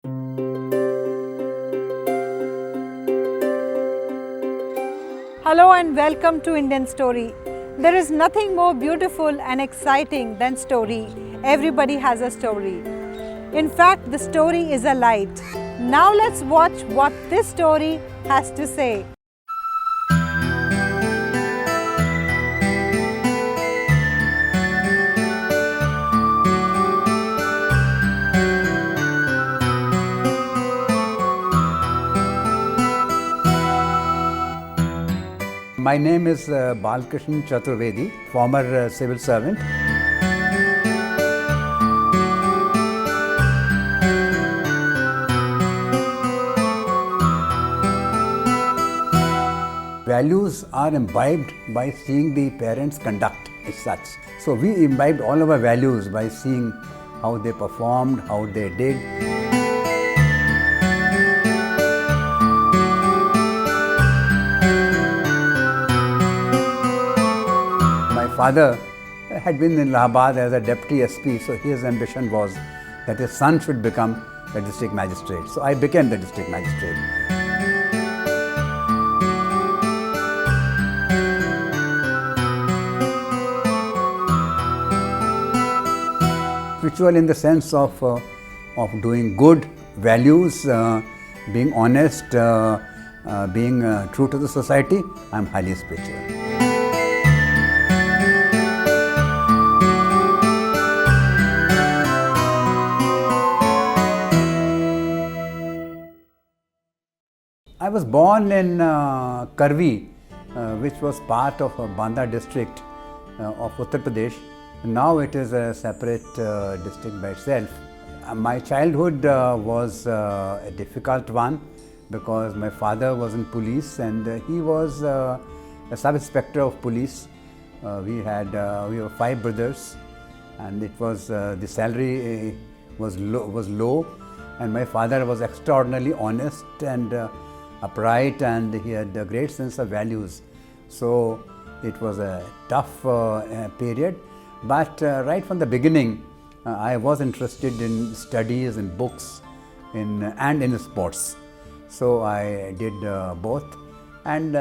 Hello and welcome to Indian Story. There is nothing more beautiful and exciting than story. Everybody has a story. In fact, the story is a light. Now let's watch what this story has to say. My name is Chaturvedi, former civil servant. Values are imbibed by seeing the parents conduct as such. So we imbibed all our values by seeing how they performed, how they did. My father had been in Allahabad as a deputy SP, so his ambition was that his son should become a district magistrate. So I became the district magistrate. Spiritual in the sense of doing good, values, being honest, being true to the society. I'm highly spiritual. I was born in Karvi, which was part of Banda district of Uttar Pradesh. Now it is a separate district by itself. My childhood was a difficult one because my father was in police and he was a sub-inspector of police. We were 5 brothers, and it was the salary was low, and my father was extraordinarily honest and upright, and he had a great sense of values. So it was a tough period. But right from the beginning, I was interested in studies, in books, and in sports. So I did both and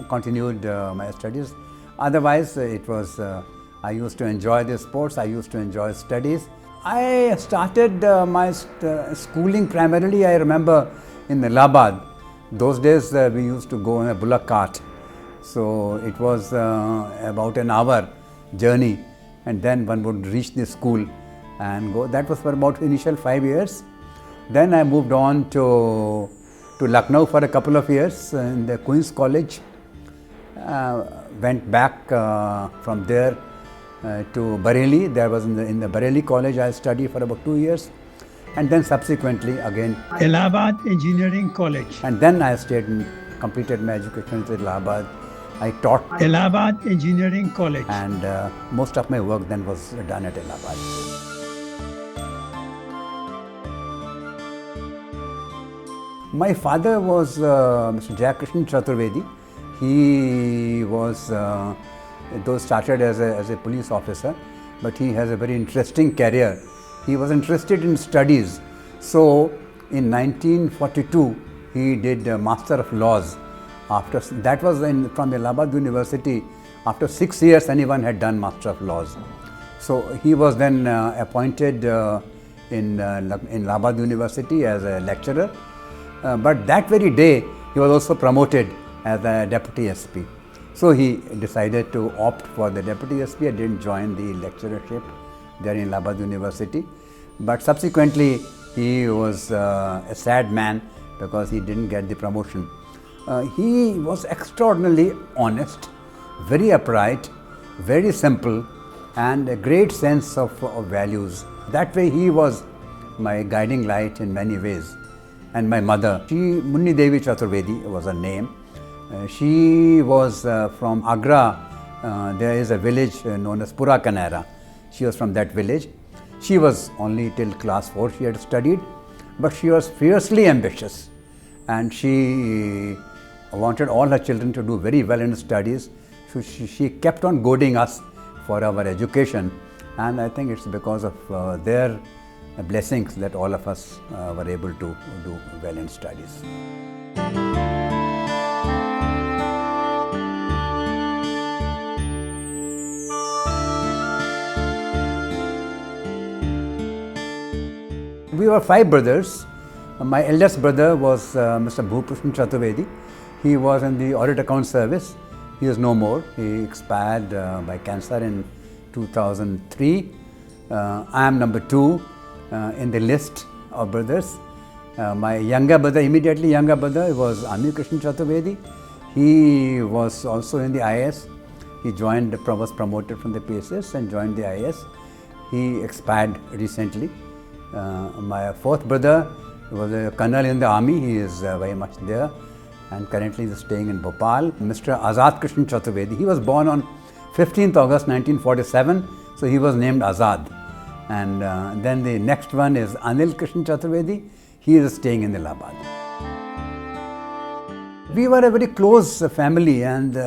continued my studies. Otherwise, it was I used to enjoy the sports. I used to enjoy studies. I started my schooling primarily. I remember in Allahabad. Those days we used to go in a bullock cart. So it was about an hour journey, and then one would reach the school and go. That was for about initial 5 years. Then I moved on to Lucknow for a couple of years in the Queen's College. Went back from there to Bareilly. There was in the Bareilly College I studied for about 2 years, and then subsequently again Allahabad Engineering College. And then I stayed and completed my education in Allahabad. I taught Allahabad Engineering College. And most of my work then was done at Allahabad. My father was Mr. Chaturvedi. He was, though started as a police officer, but he has a very interesting career. He was interested in studies. So in 1942, he did Master of Laws. After that was from Allahabad University. After 6 years, anyone had done Master of Laws. So he was then appointed in Allahabad University as a lecturer. But that very day, he was also promoted as a deputy SP. So he decided to opt for the deputy SP. I didn't join the lecturership there in Allahabad University. But subsequently, he was a sad man because he didn't get the promotion. He was extraordinarily honest, very upright, very simple, and a great sense of values. That way he was my guiding light in many ways. And my mother, Munni Devi Chaturvedi was her name. She was from Agra. There is a village known as Pura Kanera. She was from that village. She was only till class 4 she had studied, but she was fiercely ambitious, and she wanted all her children to do very well in studies. So she kept on goading us for our education, and I think it's because of their blessings that all of us were able to do well in studies. We were 5 brothers. My eldest brother was Mr. Chaturvedi. He was in the audit account service. He is no more. He expired by cancer in 2003. I am number 2 in the list of brothers. My younger brother, immediately younger brother, was Krishna Chaturvedi. He was also in the IAS. He was promoted from the PSS and joined the IAS. He expired recently. My 4th brother was a colonel in the army. He is very much there and currently is staying in Bhopal. Mr. Azad Krishna Chaturvedi. He was born on 15th August 1947, so he was named Azad. And then the next one is Anil Krishna Chaturvedi. He is staying in Allahabad. We were a very close family and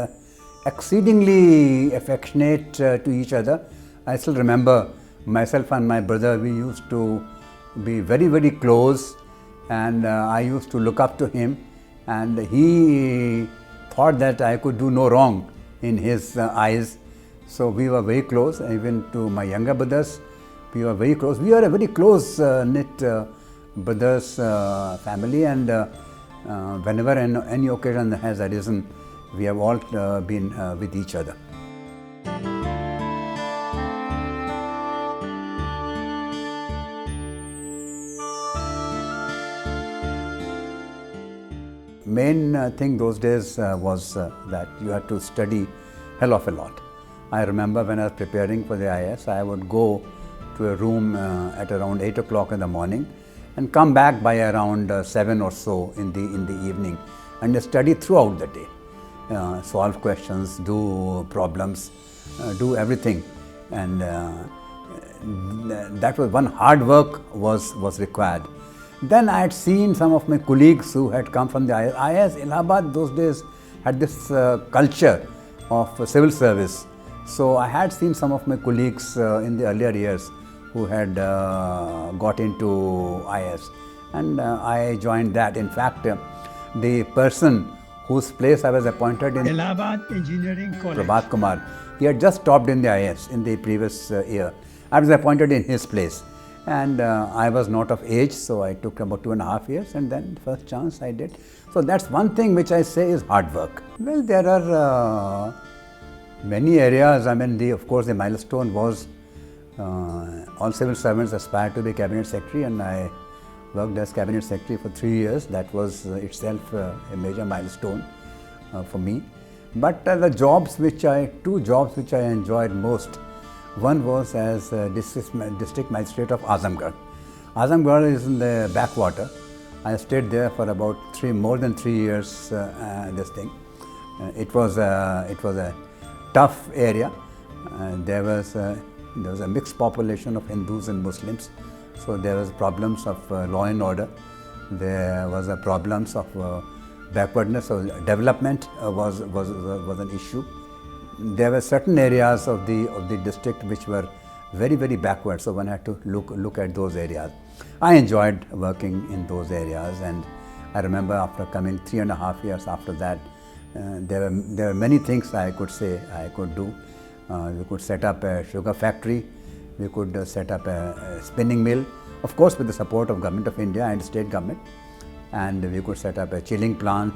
exceedingly affectionate to each other. I still remember myself and my brother, we used to be very, very close, and I used to look up to him, and he thought that I could do no wrong in his eyes. So we were very close. Even to my younger brothers, we were very close. We are a very close knit brothers family, and whenever any occasion has arisen, we have all been with each other. Main thing those days was that you had to study hell of a lot. I remember when I was preparing for the IAS, I would go to a room at around 8 o'clock in the morning and come back by around 7 or so in the evening and study throughout the day. Solve questions, do problems, do everything, and that was one hard work was required. Then I had seen some of my colleagues who had come from the IAS. Allahabad those days had this culture of civil service. So I had seen some of my colleagues in the earlier years who had got into IAS, and I joined that. In fact, the person whose place I was appointed in, Allahabad Engineering College, Prabhat Kumar, he had just stopped in the IAS in the previous year. I was appointed in his place. And I was not of age, so I took about 2.5 years, and then first chance I did. So that's one thing which I say is hard work. Well, there are many areas. I mean, of course, the milestone was all civil servants aspire to be cabinet secretary, and I worked as cabinet secretary for 3 years. That was itself a major milestone for me. But the two jobs which I enjoyed most. One was as district magistrate of Azamgarh. Azamgarh is in the backwater. I stayed there for about more than 3 years. It was a tough area. There was a mixed population of Hindus and Muslims, so there was problems of law and order. There was a problems of backwardness, so development was an issue. There were certain areas of the district which were very, very backward, so one had to look at those areas. I enjoyed working in those areas, and I remember after coming 3.5 years after that, there were many things I could say I could do. We could set up a sugar factory, we could set up a spinning mill, of course with the support of Government of India and state government, and we could set up a chilling plant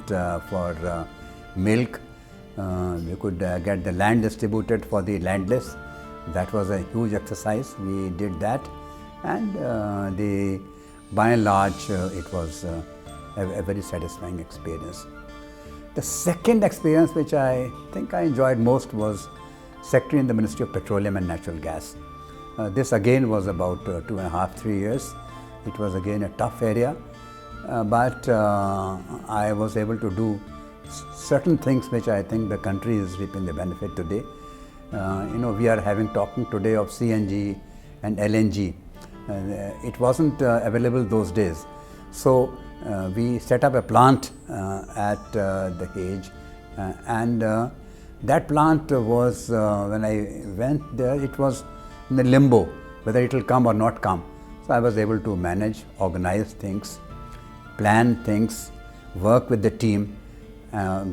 for milk. We could get the land distributed for the landless. That was a huge exercise. We did that, and by and large it was a very satisfying experience. The second experience which I think I enjoyed most was secretary in the Ministry of Petroleum and Natural Gas. This again was about 2.5-3 years. It was again a tough area, but I was able to do certain things which I think the country is reaping the benefit today. We are talking today of CNG and LNG. It wasn't available those days. So we set up a plant at the Hage, and that plant was, when I went there, it was in the limbo, whether it will come or not come. So I was able to manage, organize things, plan things, work with the team,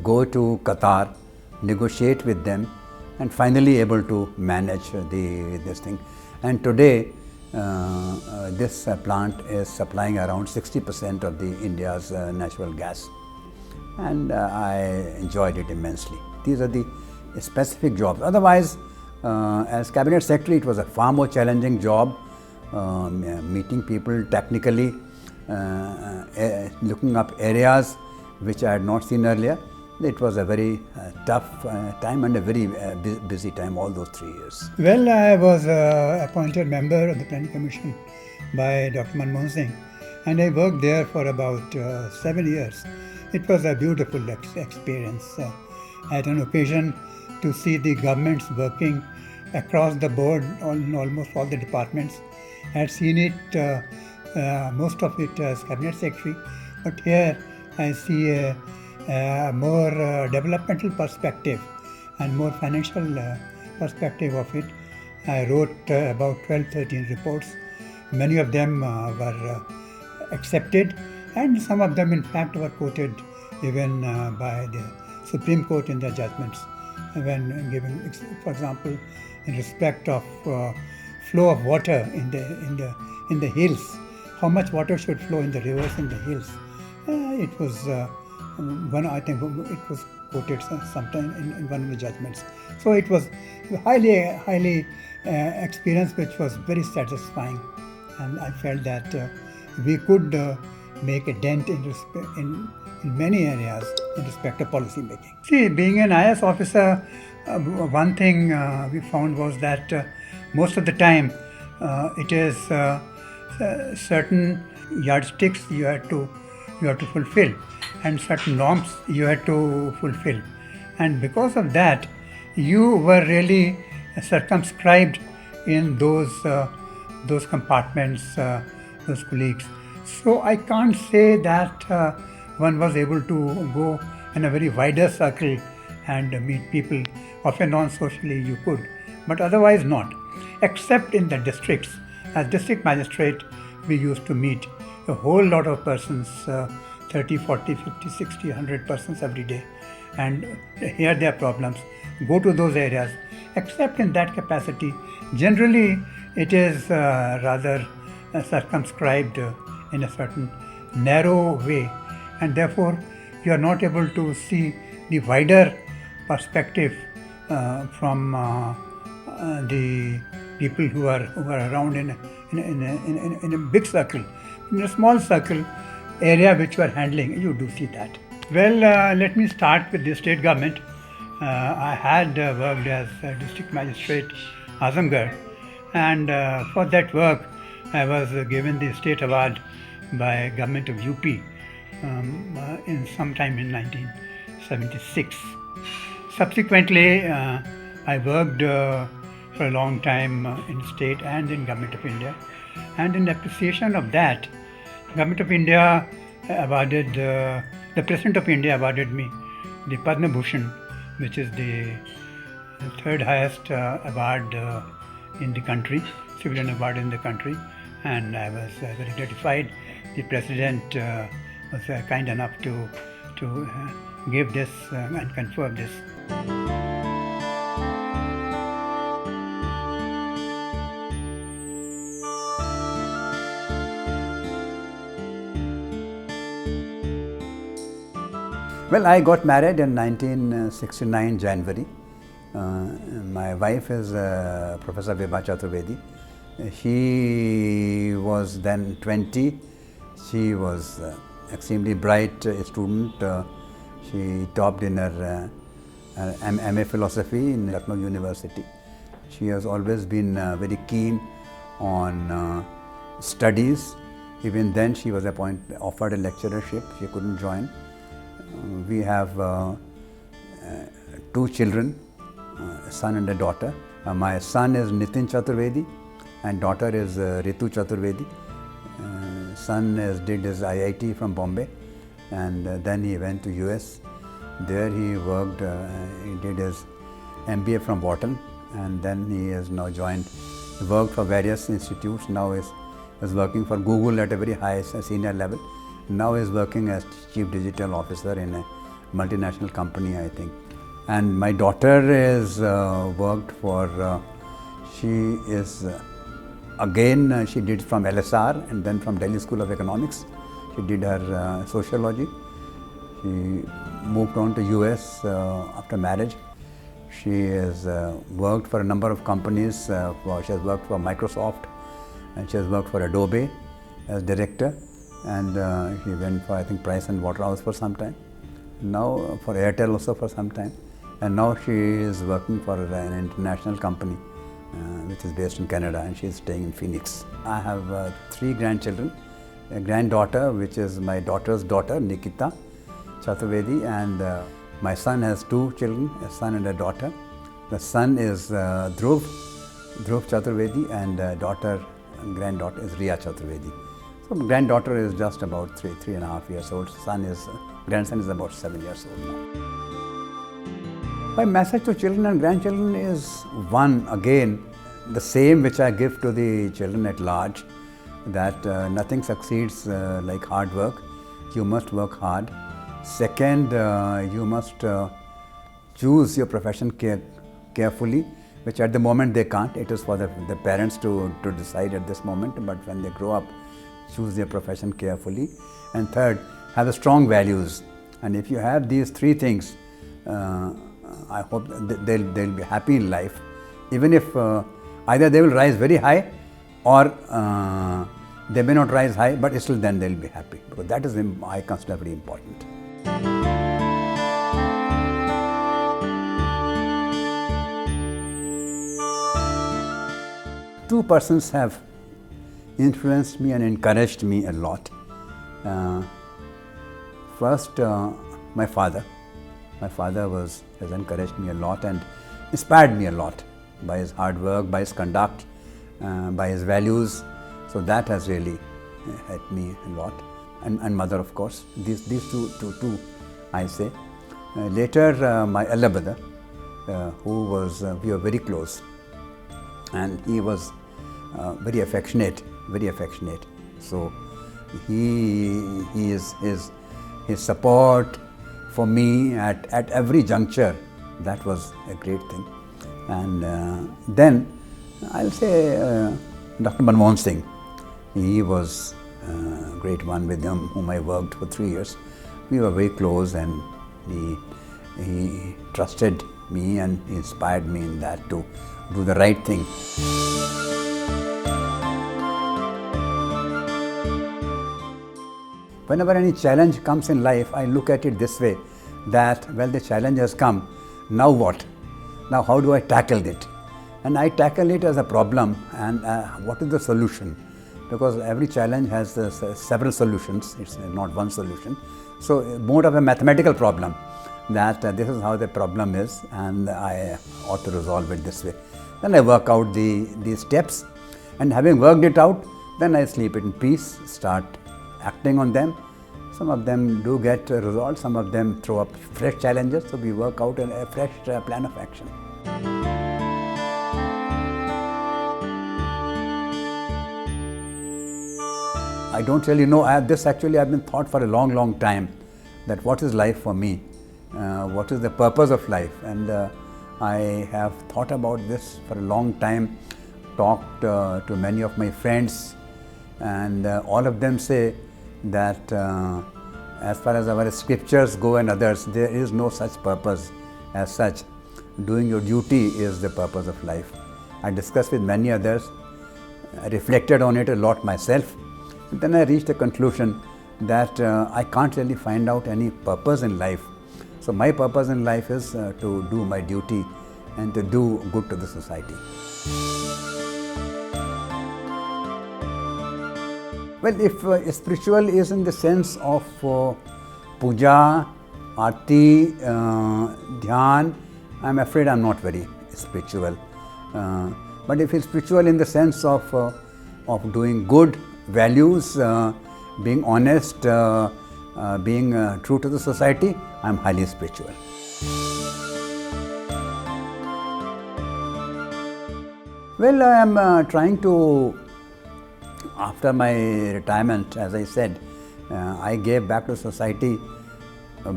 go to Qatar, negotiate with them, and finally able to manage this thing. And today, this plant is supplying around 60% of the India's natural gas, and I enjoyed it immensely. These are the specific jobs. Otherwise, as cabinet secretary, it was a far more challenging job, meeting people technically, looking up areas which I had not seen earlier. It was a very tough time and a very busy time, all those 3 years. Well, I was appointed member of the Planning Commission by Dr. Manmohan Singh, and I worked there for about 7 years. It was a beautiful experience. I had an occasion to see the governments working across the board on almost all the departments. I had seen it, most of it as cabinet secretary, but here I see a more developmental perspective and more financial perspective of it. I wrote about 12-13 reports. Many of them were accepted, and some of them in fact were quoted even by the Supreme Court in their judgments when giving, for example, in respect of flow of water in the hills, how much water should flow in the rivers in the hills. It was I think it was quoted sometime in one of the judgments. So it was highly experience which was very satisfying, and I felt that we could make a dent in many areas in respect of policy making. See, being an IS officer, one thing we found was that most of the time it is certain yardsticks you have to fulfill, and certain norms you had to fulfill, and because of that you were really circumscribed in those compartments, those colleagues. So I can't say that one was able to go in a very wider circle and meet people. Off and on socially you could, but otherwise not, except in the districts. As district magistrate, we used to meet a whole lot of persons, 30, 40, 50, 60, 100 persons every day, and hear their problems, go to those areas. Except in that capacity, generally it is rather circumscribed in a certain narrow way, and therefore you are not able to see the wider perspective from the people who are around in a big circle. In a small circle area which you are handling, you do see that. Well, let me start with the state government. I had worked as a district magistrate, Azamgarh, and for that work I was given the state award by government of UP in sometime in 1976. Subsequently, I worked for a long time in state and in government of India, and in appreciation of that, Government of India awarded, the President of India awarded me the Padma Bhushan, which is the third highest award in the country, civilian award in the country, and I was very gratified. The President was kind enough to give this and confer this. Well, I got married in 1969 January. My wife is Professor Vibha Chaturvedi. She was then 20. She was extremely bright student. She topped in her MA Philosophy in Lucknow University. She has always been very keen on studies. Even then she was offered a lecturership. She couldn't join. We have 2 children, a son and a daughter. My son is Nitin Chaturvedi and daughter is Ritu Chaturvedi. Son did his IIT from Bombay, and then he went to US. There he worked, he did his MBA from Wharton, and then he has now worked for various institutes. Now is was working for Google at a very high senior level. Now is working as Chief Digital Officer in a multinational company, I think. And my daughter is worked for, she is again, she did from LSR and then from Delhi School of Economics. She did her sociology. She moved on to US after marriage. She has worked for a number of companies. She has worked for Microsoft and she has worked for Adobe as director. And she went for, I think, Price and Waterhouse for some time. Now for Airtel also for some time. And now she is working for an international company which is based in Canada, and she is staying in Phoenix. I have 3 grandchildren. A granddaughter, which is my daughter's daughter, Nikita Chaturvedi, and my son has 2 children, a son and a daughter. The son is Dhruv Chaturvedi, and granddaughter is Riya Chaturvedi. So granddaughter is just about 3.5 years old. Grandson is about 7 years old now. My message to children and grandchildren is one, again, the same which I give to the children at large, that nothing succeeds like hard work. You must work hard. Second, you must choose your profession carefully, which at the moment they can't. It is for the parents to decide at this moment, but when they grow up, choose their profession carefully. And third, have strong values. And if you have these 3 things, I hope they'll be happy in life, even if either they will rise very high or they may not rise high, but still then they'll be happy, because that is, I consider, very important. Two persons have influenced me and encouraged me a lot. First, my father. My father has encouraged me a lot and inspired me a lot by his hard work, by his conduct, by his values. So that has really helped me a lot. And mother, of course. These two, I say. Later, my elder brother, we were very close, and he was very affectionate. So his support for me at every juncture, that was a great thing. And then I'll say Dr. Manmohan Singh. He was a great one, with whom I worked for 3 years. We were very close, and he trusted me and inspired me in that to do the right thing. Whenever any challenge comes in life, I look at it this way, that, well, the challenge has come, now what? Now how do I tackle it? And I tackle it as a problem, and what is the solution? Because every challenge has several solutions, it's not one solution. So more of a mathematical problem, that this is how the problem is, and I ought to resolve it this way. Then I work out the steps, and having worked it out, then I sleep in peace, start acting on them. Some of them do get resolved, some of them throw up fresh challenges, so we work out a fresh plan of action. I don't really know. I've been thought for a long time, that what is life for me? What is the purpose of life? And I have thought about this for a long time, talked to many of my friends, and all of them say that as far as our scriptures go and others, there is no such purpose as such. Doing your duty is the purpose of life. I discussed with many others, I reflected on it a lot myself, and then I reached a conclusion that I can't really find out any purpose in life. So my purpose in life is to do my duty and to do good to the society. Well, if spiritual is in the sense of puja, arti, dhyan, I'm afraid I'm not very spiritual. But if it's spiritual in the sense of doing good, values, being honest, being true to the society, I'm highly spiritual. Well, I am trying to after my retirement, as I said, I gave back to society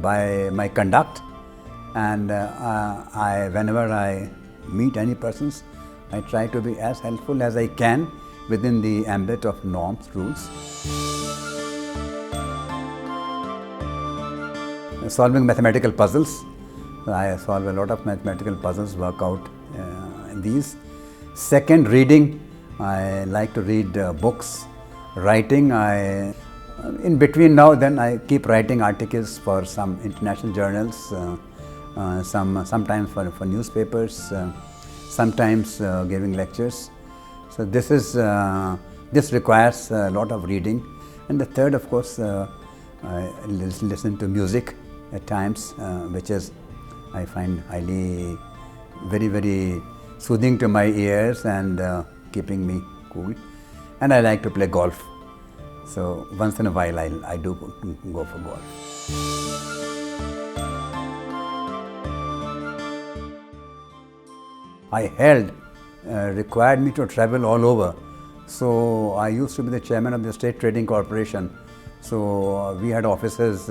by my conduct, and whenever I meet any persons, I try to be as helpful as I can within the ambit of norms, rules. Solving mathematical puzzles. I solve a lot of mathematical puzzles, work out these. Second, reading. I like to read books. Writing, in between now then I keep writing articles for some international journals, sometimes for newspapers, sometimes giving lectures. So this requires a lot of reading. And the third, of course, I listen to music at times, which is I find very, very soothing to my ears and keeping me cool. And I like to play golf. So once in a while I do go for golf. I held required me to travel all over. So I used to be the chairman of the State Trading Corporation. So we had offices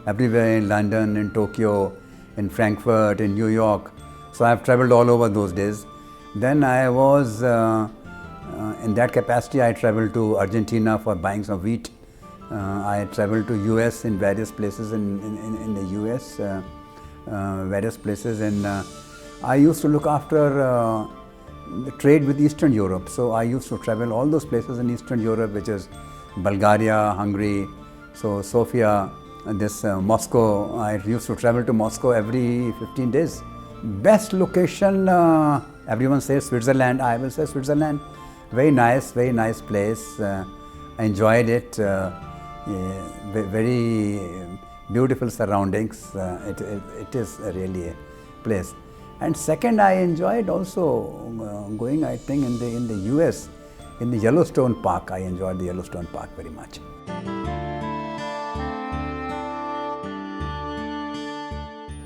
everywhere in London, in Tokyo, in Frankfurt, in New York. So I've traveled all over those days. Then I was, in that capacity, I traveled to Argentina for buying some wheat. I traveled to US in various places in the US, various places. And I used to look after the trade with Eastern Europe. So I used to travel all those places in Eastern Europe, which is Bulgaria, Hungary, so Sofia, and this Moscow. I used to travel to Moscow every 15 days. Best location, everyone says Switzerland. I will say Switzerland. Very nice place. I enjoyed it. Very beautiful surroundings. It is really a place. And second, I enjoyed also going, I think, in the US, in the Yellowstone Park. I enjoyed the Yellowstone Park very much.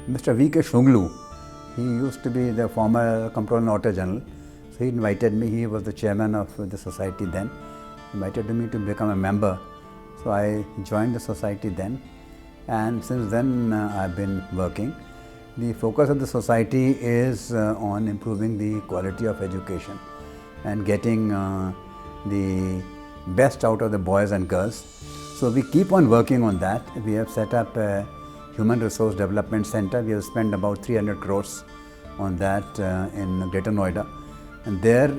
Mr. V.K. Shunglu, he used to be the former Comptroller and Auditor General. So he invited me. He was the chairman of the society then. He invited me to become a member. So I joined the society then. And since then, I've been working. The focus of the society is on improving the quality of education and getting the best out of the boys and girls. So we keep on working on that. We have set up a Human Resource Development Center. We have spent about 300 crores on that in Greater Noida. And there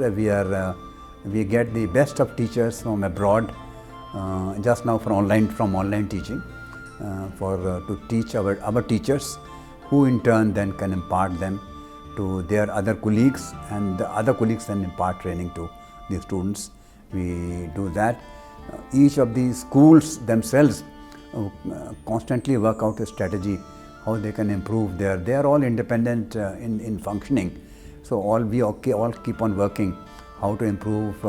we get the best of teachers from abroad, just now from online teaching, to teach our teachers, who in turn then can impart them to their other colleagues, and the other colleagues then impart training to the students. We do that. Each of these schools themselves constantly work out a strategy how they can improve they are all independent in functioning. So we all keep on working how to improve.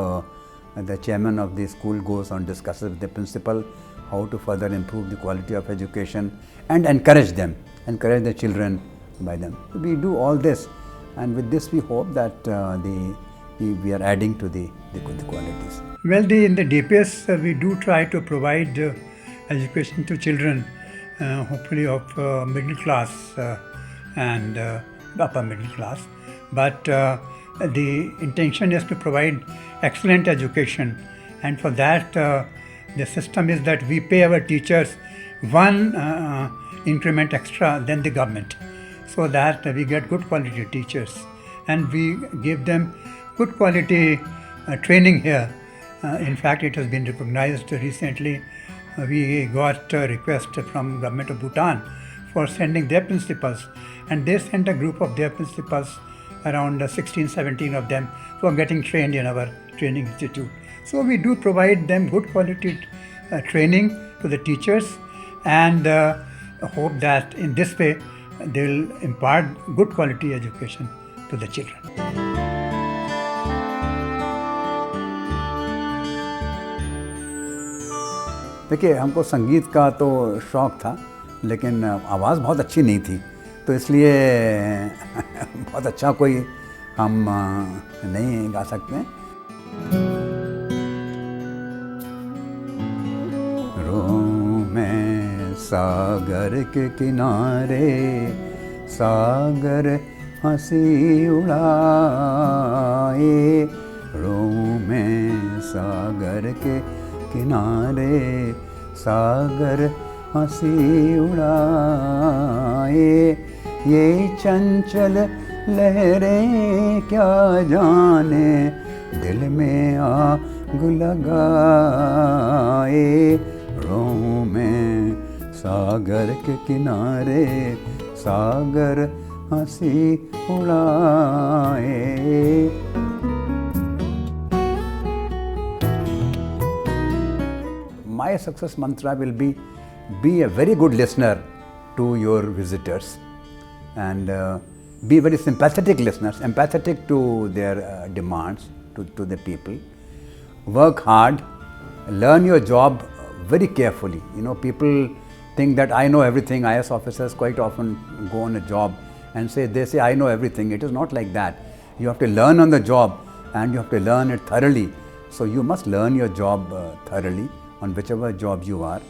The chairman of the school goes on, discusses with the principal how to further improve the quality of education and encourage the children by them. We do all this, and with this we hope that we are adding to the qualities. Well, in the DPS we do try to provide education to children, hopefully of middle class and upper middle class. But the intention is to provide excellent education, and for that the system is that we pay our teachers one increment extra than the government, so that we get good quality teachers, and we give them good quality training here. In fact, it has been recognized recently. We got a request from government of Bhutan for sending their principals, and they sent a group of their principals, around 16, 17 of them, for getting trained in our training institute. So we do provide them good quality training to the teachers, and hope that in this way they will impart good quality education to the children. देखिए, हमको संगीत का तो शौक़ था, लेकिन आवाज़ बहुत अच्छी नहीं थी, तो इसलिए बहुत अच्छा कोई हम नहीं गा सकते हैं। सागर के किनारे सागर हंसी उड़ाए, रोऊं मैं सागर के किनारे सागर हंसी उड़ाए। ये चंचल लहरें क्या जाने दिल में आग लगाए, रोऊं मैं सागर के किनारे सागर हंसी उड़ाए। My success mantra will be a very good listener to your visitors, and be very sympathetic listeners, empathetic to their demands, to the people. Work hard, learn your job very carefully. You know, people think that I know everything. IS officers quite often go on a job and they say I know everything. It is not like that. You have to learn on the job, and you have to learn it thoroughly. So you must learn your job thoroughly on whichever job you are.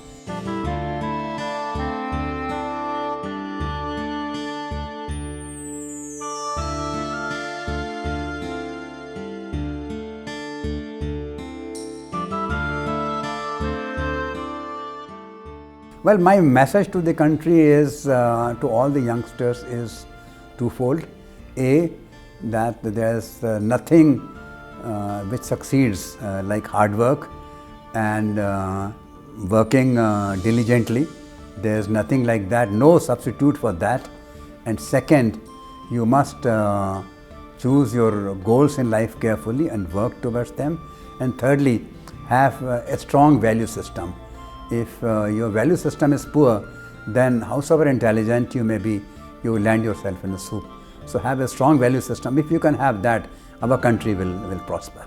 Well, my message to the country is, to all the youngsters, is twofold. A, that there's nothing which succeeds like hard work and working diligently. There's nothing like that, no substitute for that. And second, you must choose your goals in life carefully and work towards them. And thirdly, have a strong value system. If your value system is poor, then howsoever intelligent you may be, you will land yourself in a soup. So have a strong value system. If you can have that, our country will prosper.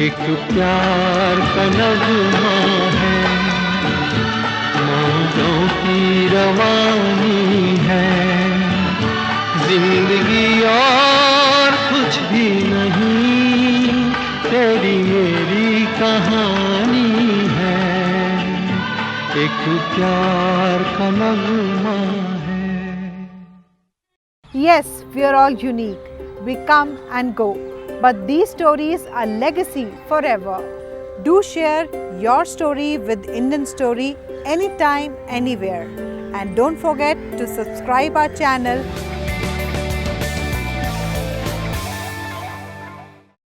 एक प्यार का नगमा है, मौजों की रवानी है, जिंदगी और कुछ भी नहीं, तेरी मेरी कहानी है, एक प्यार का नगमा है। Yes, we are all unique. We come and go. But these stories are legacy forever. Do share your story with Indian Story anytime, anywhere. And don't forget to subscribe our channel